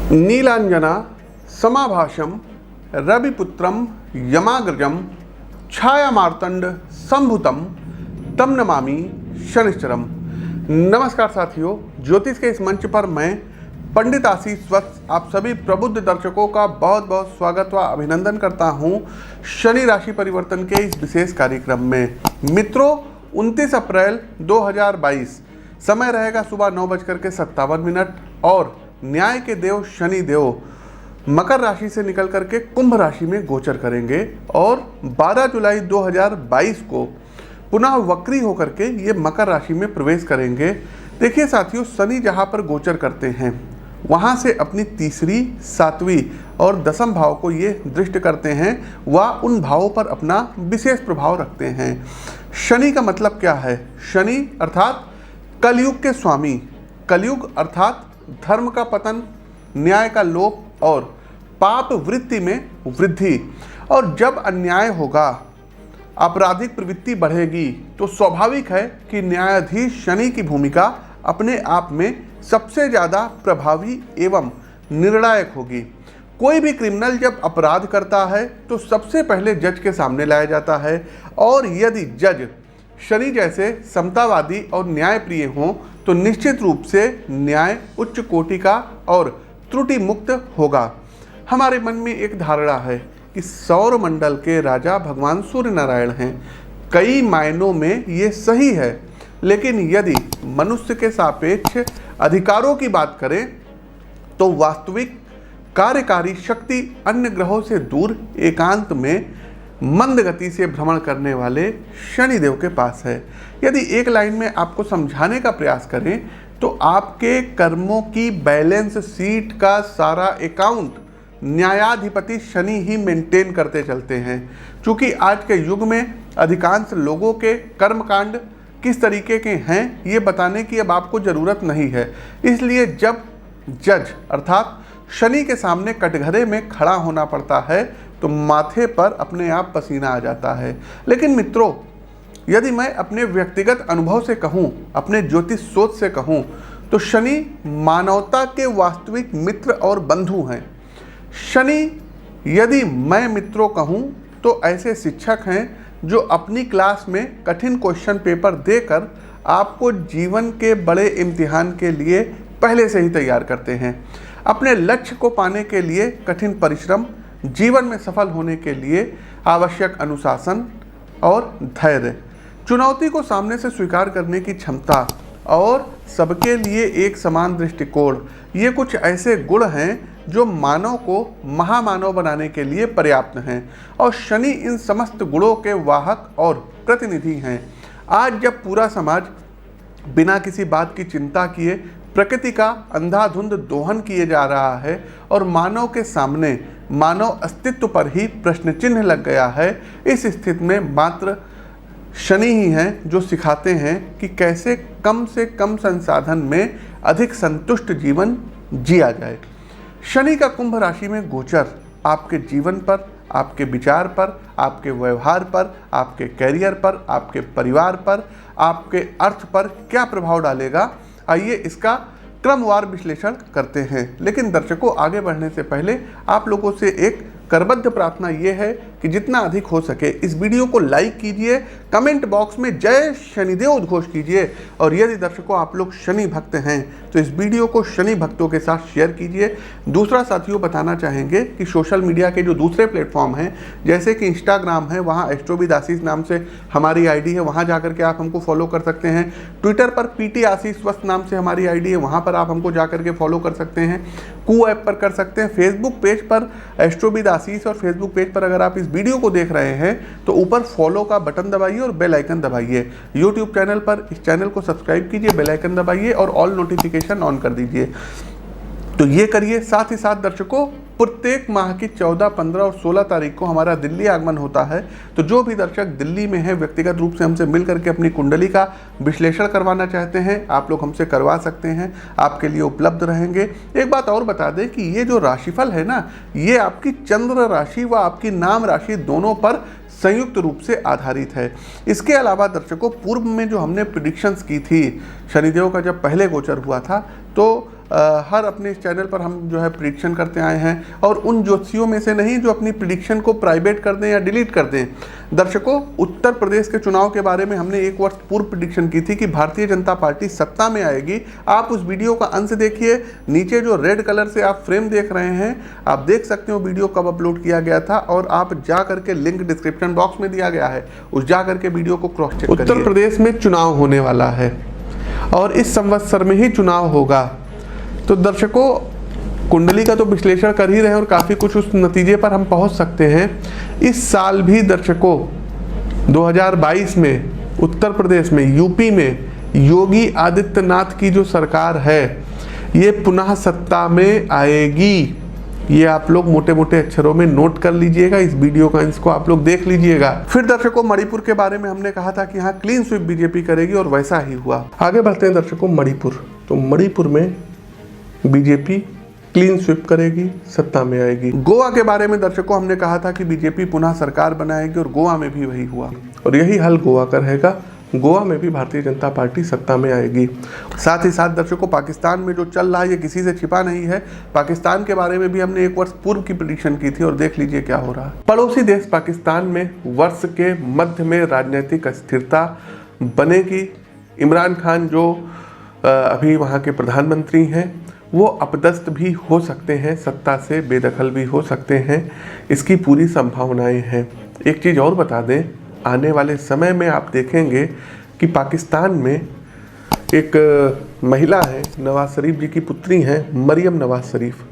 नीलांजना समाभाषम रविपुत्रम यमाग्रजम छायामार्तंड संभुतम तम नमामि शनिश्चरम। नमस्कार साथियों, ज्योतिष के इस मंच पर मैं पंडित आशीष वत्स आप सभी प्रबुद्ध दर्शकों का बहुत बहुत स्वागत व अभिनंदन करता हूं शनि राशि परिवर्तन के इस विशेष कार्यक्रम में। मित्रों, 29 अप्रैल 2022 समय रहेगा सुबह 9:57 और न्याय के देव शनि देव मकर राशि से निकल करके कुंभ राशि में गोचर करेंगे और 12 जुलाई 2022 को पुनः वक्री होकर के ये मकर राशि में प्रवेश करेंगे। देखिए साथियों, शनि जहाँ पर गोचर करते हैं वहाँ से अपनी तीसरी, सातवीं और दसम भाव को ये दृष्ट करते हैं, वह उन भावों पर अपना विशेष प्रभाव रखते हैं। शनि का मतलब क्या है? शनि अर्थात कलयुग के स्वामी, कलयुग अर्थात धर्म का पतन, न्याय का लोप और पाप वृत्ति में वृद्धि। और जब अन्याय होगा, आपराधिक प्रवृत्ति बढ़ेगी, तो स्वाभाविक है कि न्यायाधीश शनि की भूमिका अपने आप में सबसे ज़्यादा प्रभावी एवं निर्णायक होगी। कोई भी क्रिमिनल जब अपराध करता है तो सबसे पहले जज के सामने लाया जाता है, और यदि जज शनि जैसे समतावादी और न्यायप्रिय हों तो निश्चित रूप से न्याय उच्च कोटि का और त्रुटि मुक्त होगा। हमारे मन में एक धारणा है कि सौर मंडल के राजा भगवान सूर्य नारायण हैं। कई मायनों में ये सही है, लेकिन यदि मनुष्य के सापेक्ष अधिकारों की बात करें तो वास्तविक कार्यकारी शक्ति अन्य ग्रहों से दूर एकांत में मंद गति से भ्रमण करने वाले शनिदेव के पास है। यदि एक लाइन में आपको समझाने का प्रयास करें तो आपके कर्मों की बैलेंस शीट का सारा अकाउंट न्यायाधिपति शनि ही मेंटेन करते चलते हैं। क्योंकि आज के युग में अधिकांश लोगों के कर्मकांड किस तरीके के हैं ये बताने की अब आपको ज़रूरत नहीं है। इसलिए जब जज अर्थात शनि के सामने कटघरे में खड़ा होना पड़ता है तो माथे पर अपने आप पसीना आ जाता है। लेकिन मित्रों, यदि मैं अपने व्यक्तिगत अनुभव से कहूँ, अपने ज्योतिष सोच से कहूँ, तो शनि मानवता के वास्तविक मित्र और बंधु हैं। शनि, यदि मैं मित्रों कहूँ तो ऐसे शिक्षक हैं जो अपनी क्लास में कठिन क्वेश्चन पेपर देकर आपको जीवन के बड़े इम्तिहान के लिए पहले से ही तैयार करते हैं। अपने लक्ष्य को पाने के लिए कठिन परिश्रम, जीवन में सफल होने के लिए आवश्यक अनुशासन और धैर्य, चुनौती को सामने से स्वीकार करने की क्षमता और सबके लिए एक समान दृष्टिकोण, ये कुछ ऐसे गुण हैं जो मानव को महामानव बनाने के लिए पर्याप्त हैं। और शनि इन समस्त गुणों के वाहक और प्रतिनिधि हैं। आज जब पूरा समाज बिना किसी बात की चिंता किए प्रकृति का अंधाधुंध दोहन किए जा रहा है और मानव के सामने मानव अस्तित्व पर ही प्रश्न चिन्ह लग गया है, इस स्थिति में मात्र शनि ही हैं जो सिखाते हैं कि कैसे कम से कम संसाधन में अधिक संतुष्ट जीवन जिया जाए। शनि का कुंभ राशि में गोचर आपके जीवन पर, आपके विचार पर, आपके व्यवहार पर, आपके कैरियर पर, आपके परिवार पर, आपके अर्थ पर क्या प्रभाव डालेगा, आइए इसका क्रमवार विश्लेषण करते हैं। लेकिन दर्शकों, आगे बढ़ने से पहले आप लोगों से एक करबद्ध प्रार्थना ये है कि जितना अधिक हो सके इस वीडियो को लाइक कीजिए, कमेंट बॉक्स में जय शनिदेव उद्घोष कीजिए, और यदि दर्शकों आप लोग शनि भक्त हैं तो इस वीडियो को शनि भक्तों के साथ शेयर कीजिए। दूसरा साथियों, बताना चाहेंगे कि सोशल मीडिया के जो दूसरे प्लेटफॉर्म हैं जैसे कि इंस्टाग्राम है, वहाँ एस्ट्रोविद आशीष नाम से हमारी आईडी है, वहाँ जाकर के आप हमको फॉलो कर सकते हैं। ट्विटर पर PT आशीष वत्स नाम से हमारी आईडी है, वहाँ पर आप हमको जाकर के फॉलो कर सकते हैं। कू ऐप पर कर सकते हैं। फेसबुक पेज पर एस्ट्रोविद आशीष और फेसबुक पेज पर अगर आप इस वीडियो को देख रहे हैं तो ऊपर फॉलो का बटन दबाइए और बेल आइकन दबाइए। यूट्यूब चैनल पर इस चैनल को सब्सक्राइब कीजिए, बेल आइकन दबाइए और ऑल नोटिफिकेशन ऑन कर दीजिए। तो ये करिए। साथ ही साथ दर्शकों, प्रत्येक माह की 14, 15 और 16 तारीख को हमारा दिल्ली आगमन होता है। तो जो भी दर्शक दिल्ली में है, व्यक्तिगत रूप से हमसे मिल करके अपनी कुंडली का विश्लेषण करवाना चाहते हैं, आप लोग हमसे करवा सकते हैं, आपके लिए उपलब्ध रहेंगे। एक बात और बता दें कि ये जो राशिफल है ना, ये आपकी चंद्र राशि व आपकी नाम राशि दोनों पर संयुक्त रूप से आधारित है। इसके अलावा दर्शकों, पूर्व में जो हमने प्रेडिक्शंस की थी, शनिदेव का जब पहले गोचर हुआ था तो हर अपने इस चैनल पर हम जो है प्रिडिक्शन करते आए हैं, और उन ज्योतिषियों में से नहीं जो अपनी प्रिडिक्शन को प्राइवेट कर दें या डिलीट कर दें। दर्शकों, उत्तर प्रदेश के चुनाव के बारे में हमने एक वर्ष पूर्व प्रिडिक्शन की थी कि भारतीय जनता पार्टी सत्ता में आएगी। आप उस वीडियो का अंश देखिए, नीचे जो रेड कलर से आप फ्रेम देख रहे हैं, आप देख सकते हो वीडियो कब अपलोड किया गया था, और आप जा करके लिंक डिस्क्रिप्शन बॉक्स में दिया गया है, उस जा करके वीडियो को क्रॉस चेक करिए। उत्तर प्रदेश में चुनाव होने वाला है और इस संवत्सर में ही चुनाव होगा। तो दर्शकों, कुंडली का तो विश्लेषण कर ही रहे हैं और काफ़ी कुछ उस नतीजे पर हम पहुंच सकते हैं। इस साल भी दर्शकों 2022 में उत्तर प्रदेश में, यूपी में योगी आदित्यनाथ की जो सरकार है ये पुनः सत्ता में आएगी। ये आप लोग मोटे मोटे अक्षरों में नोट कर लीजिएगा, इस वीडियो का इसको आप लोग देख लीजिएगा। फिर दर्शकों, मणिपुर के बारे में हमने कहा था कि यहाँ क्लीन स्वीप बीजेपी करेगी और वैसा ही हुआ। आगे बढ़ते हैं दर्शकों, मणिपुर। तो मणिपुर में बीजेपी क्लीन स्वीप करेगी, सत्ता में आएगी। गोवा के बारे में दर्शकों हमने कहा था कि बीजेपी पुनः सरकार बनाएगी और गोवा में भी वही हुआ, और यही हाल गोवा का रहेगा। गोवा में भी भारतीय जनता पार्टी सत्ता में आएगी। साथ ही साथ दर्शकों, पाकिस्तान में जो चल रहा है ये किसी से छिपा नहीं है। पाकिस्तान के बारे में भी हमने एक वर्ष पूर्व की प्रेडिक्शन की थी और देख लीजिए क्या हो रहा है। पड़ोसी देश पाकिस्तान में वर्ष के मध्य में राजनीतिक अस्थिरता बनेगी। इमरान खान जो अभी वहाँ के प्रधानमंत्री हैं वो अपदस्थ भी हो सकते हैं, सत्ता से बेदखल भी हो सकते हैं, इसकी पूरी संभावनाएं हैं। एक चीज़ और बता दें, आने वाले समय में आप देखेंगे कि पाकिस्तान में एक महिला है, नवाज शरीफ जी की पुत्री हैं, मरियम नवाज शरीफ।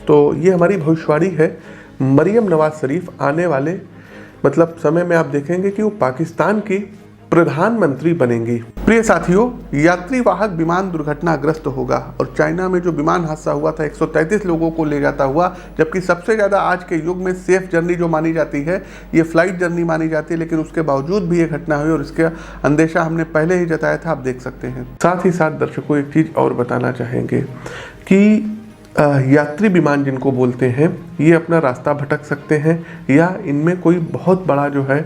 तो ये हमारी भविष्यवाणी है, मरियम नवाज शरीफ आने वाले समय में आप देखेंगे कि वो पाकिस्तान की प्रधानमंत्री बनेंगी। प्रिय साथियों, यात्री वाहक विमान दुर्घटनाग्रस्त होगा, और चाइना में जो विमान हादसा हुआ था 133 लोगों को ले जाता हुआ, जबकि सबसे ज़्यादा आज के युग में सेफ जर्नी जो मानी जाती है ये फ्लाइट जर्नी मानी जाती है, लेकिन उसके बावजूद भी ये घटना हुई और इसका अंदेशा हमने पहले ही जताया था, आप देख सकते हैं। साथ ही साथ दर्शकों, एक चीज़ और बताना चाहेंगे कि यात्री विमान जिनको बोलते हैं ये अपना रास्ता भटक सकते हैं, या इनमें कोई बहुत बड़ा जो है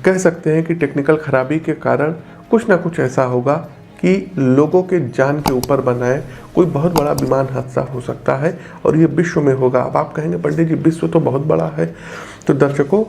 कह सकते हैं कि टेक्निकल खराबी के कारण कुछ ना कुछ ऐसा होगा कि लोगों के जान के ऊपर बनाए कोई बहुत बड़ा विमान हादसा हो सकता है, और ये विश्व में होगा। अब आप कहेंगे पंडित जी विश्व तो बहुत बड़ा है। तो दर्शकों,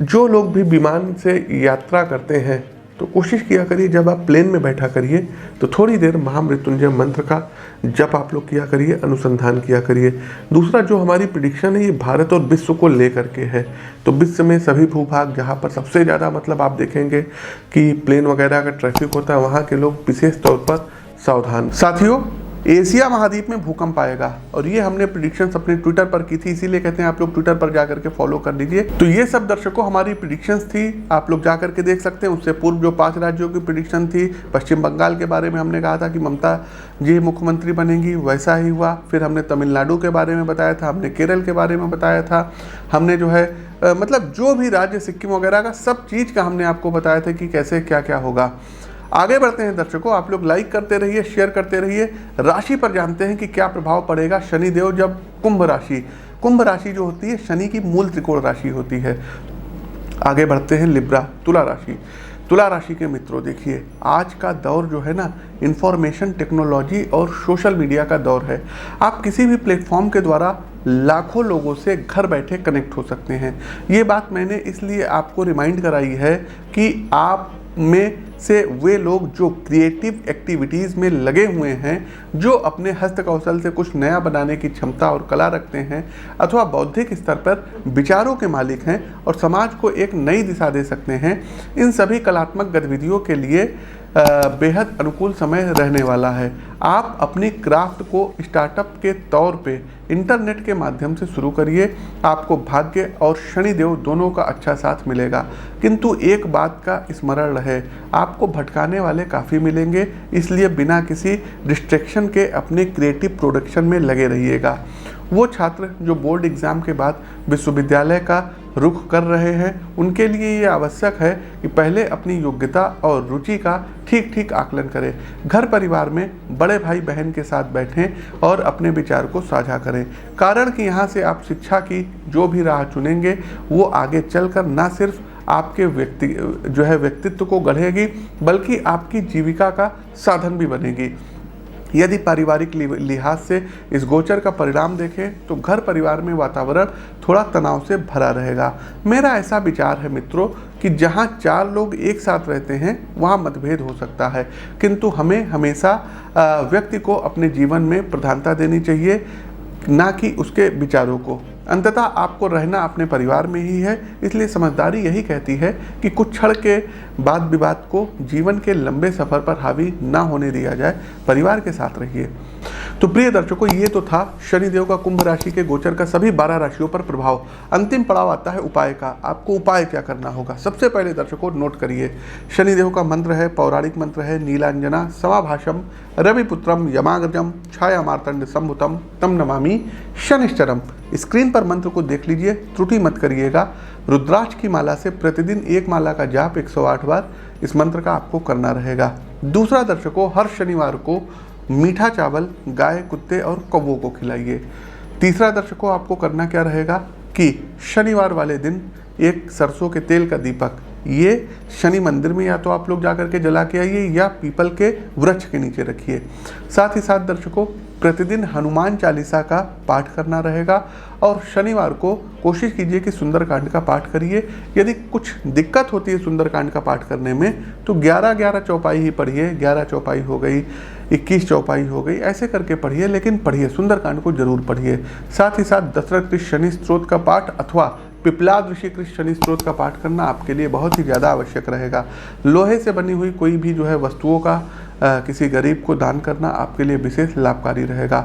जो लोग भी विमान से यात्रा करते हैं तो कोशिश किया करिए जब आप प्लेन में बैठा करिए तो थोड़ी देर महामृत्युंजय मंत्र का जप आप लोग किया करिए, अनुसंधान किया करिए। दूसरा, जो हमारी प्रेडिक्शन है ये भारत और विश्व को लेकर के है। तो विश्व में सभी भूभाग जहाँ पर सबसे ज़्यादा आप देखेंगे कि प्लेन वगैरह का ट्रैफिक होता है, वहाँ के लोग विशेष तौर पर सावधान। साथियों, एशिया महाद्वीप में भूकंप आएगा, और ये हमने प्रेडिक्शंस अपने ट्विटर पर की थी, इसीलिए कहते हैं आप लोग ट्विटर पर जाकर के फॉलो कर लीजिए। तो ये सब दर्शकों हमारी प्रेडिक्शंस थी, आप लोग जाकर के देख सकते हैं। उससे पूर्व जो 5 राज्यों की प्रेडिक्शन थी, पश्चिम बंगाल के बारे में हमने कहा था कि ममता जी मुख्यमंत्री बनेंगी, वैसा ही हुआ। फिर हमने तमिलनाडु के बारे में बताया था, हमने केरल के बारे में बताया था, हमने जो है जो भी राज्य, सिक्किम वगैरह का सब चीज़ का हमने आपको बताया था कि कैसे क्या क्या होगा। आगे बढ़ते हैं दर्शकों, आप लोग लाइक करते रहिए, शेयर करते रहिए। राशि पर जानते हैं कि क्या प्रभाव पड़ेगा शनिदेव जब कुंभ राशि जो होती है शनि की मूल त्रिकोण राशि होती है। आगे बढ़ते हैं लिब्रा, तुला राशि के मित्रों, देखिए आज का दौर जो है ना, इंफॉर्मेशन टेक्नोलॉजी और सोशल मीडिया का दौर है। आप किसी भी प्लेटफॉर्म के द्वारा लाखों लोगों से घर बैठे कनेक्ट हो सकते हैं। ये बात मैंने इसलिए आपको रिमाइंड कराई है कि आप में से वे लोग जो क्रिएटिव एक्टिविटीज़ में लगे हुए हैं, जो अपने हस्त कौशल से कुछ नया बनाने की क्षमता और कला रखते हैं, अथवा बौद्धिक स्तर पर विचारों के मालिक हैं और समाज को एक नई दिशा दे सकते हैं, इन सभी कलात्मक गतिविधियों के लिए बेहद अनुकूल समय रहने वाला है। आप अपनी क्राफ्ट को स्टार्टअप के तौर पे इंटरनेट के माध्यम से शुरू करिए, आपको भाग्य और शनिदेव दोनों का अच्छा साथ मिलेगा। किंतु एक बात का स्मरण रहे, आपको भटकाने वाले काफ़ी मिलेंगे, इसलिए बिना किसी डिस्ट्रैक्शन के अपने क्रिएटिव प्रोडक्शन में लगे रहिएगा। वो छात्र जो बोर्ड एग्ज़ाम के बाद विश्वविद्यालय का रुख कर रहे हैं, उनके लिए ये आवश्यक है कि पहले अपनी योग्यता और रुचि का ठीक ठीक आकलन करें। घर परिवार में बड़े भाई बहन के साथ बैठें और अपने विचार को साझा करें, कारण कि यहाँ से आप शिक्षा की जो भी राह चुनेंगे वो आगे चलकर ना सिर्फ आपके व्यक्तित्व को गढ़ेगी, बल्कि आपकी जीविका का साधन भी बनेगी। यदि पारिवारिक लिहाज से इस गोचर का परिणाम देखें तो घर परिवार में वातावरण थोड़ा तनाव से भरा रहेगा। मेरा ऐसा विचार है मित्रों कि जहां 4 लोग एक साथ रहते हैं वहां मतभेद हो सकता है, किंतु हमें हमेशा व्यक्ति को अपने जीवन में प्रधानता देनी चाहिए, ना कि उसके विचारों को। अंततः आपको रहना अपने परिवार में ही है, इसलिए समझदारी यही कहती है कि कुछ क्षण के वाद विवाद को जीवन के लंबे सफर पर हावी ना होने दिया जाए, परिवार के साथ रहिए। तो प्रिय दर्शकों, ये तो था शनिदेव का कुंभ राशि के गोचर का सभी 12 राशियों पर प्रभाव। अंतिम पड़ाव आता है उपाय का। आपको उपाय क्या करना होगा? सबसे पहले दर्शकों नोट करिए, शनिदेव का मंत्र है, पौराणिक मंत्र है, नीलांजना समाभाषम रविपुत्रम यमाग्रजम छाया मार्तंड संभुतम तम नमामि शनिश्चरम। स्क्रीन पर मंत्र को देख लीजिए, त्रुटि मत करिएगा। रुद्राक्ष की माला से प्रतिदिन एक माला का जाप 108 बार इस मंत्र का आपको करना रहेगा। दूसरा दर्शकों, हर शनिवार को मीठा चावल गाय, कुत्ते और कौवों को खिलाइए। तीसरा दर्शकों, आपको करना क्या रहेगा कि शनिवार वाले दिन एक सरसों के तेल का दीपक ये शनि मंदिर में या तो आप लोग जाकर के जला के आइए या पीपल के वृक्ष के नीचे रखिए। साथ ही साथ दर्शकों, प्रतिदिन हनुमान चालीसा का पाठ करना रहेगा और शनिवार को कोशिश कीजिए कि सुंदरकांड का पाठ करिए। यदि कुछ दिक्कत होती है सुंदरकांड का पाठ करने में तो 11-11 चौपाई ही पढ़िए। 11 चौपाई हो गई, 21 चौपाई हो गई, ऐसे करके पढ़िए, लेकिन पढ़िए, सुंदरकांड को जरूर पढ़िए। साथ ही साथ दशरथ कृत शनि स्तोत्र का पाठ अथवा पिपलाद ऋषि कृत शनि स्तोत्र का पाठ करना आपके लिए बहुत ही ज़्यादा आवश्यक रहेगा। लोहे से बनी हुई कोई भी जो है वस्तुओं का किसी गरीब को दान करना आपके लिए विशेष लाभकारी रहेगा।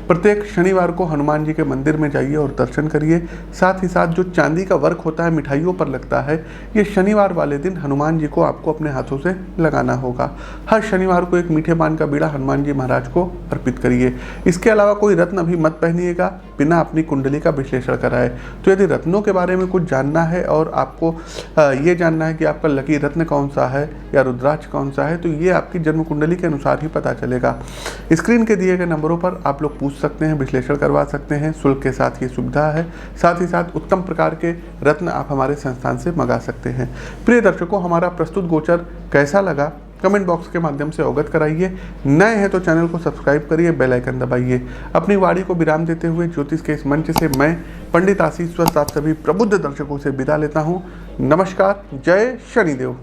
प्रत्येक शनिवार को हनुमान जी के मंदिर में जाइए और दर्शन करिए। साथ ही साथ जो चांदी का वर्क होता है, मिठाइयों पर लगता है, ये शनिवार वाले दिन हनुमान जी को आपको अपने हाथों से लगाना होगा। हर शनिवार को एक मीठे पान का बीड़ा हनुमान जी महाराज को अर्पित करिए। इसके अलावा कोई रत्न अभी मत पहनिएगा बिना अपनी कुंडली का विश्लेषण कराए। तो यदि रत्नों के बारे में कुछ जानना है और आपको ये जानना है कि आपका लकी रत्न कौन सा है या रुद्राक्ष कौन सा है, तो ये आपकी जन्म कुंडली के अनुसार ही पता चलेगा। स्क्रीन के दिए गए नंबरों पर आप लोग पूछ सकते हैं, विश्लेषण करवा सकते हैं, शुल्क के साथ ये सुविधा है। साथ ही साथ उत्तम प्रकार के रत्न आप हमारे संस्थान से मंगा सकते हैं। प्रिय दर्शकों, हमारा प्रस्तुत गोचर कैसा लगा कमेंट बॉक्स के माध्यम से अवगत कराइए। नए हैं तो चैनल को सब्सक्राइब करिए, बेल आइकन दबाइए। अपनी वाणी को विराम देते हुए ज्योतिष के इस मंच से मैं पंडित आशीष स्वस्थ आप सभी प्रबुद्ध दर्शकों से विदा लेता हूँ। नमस्कार, जय शनिदेव।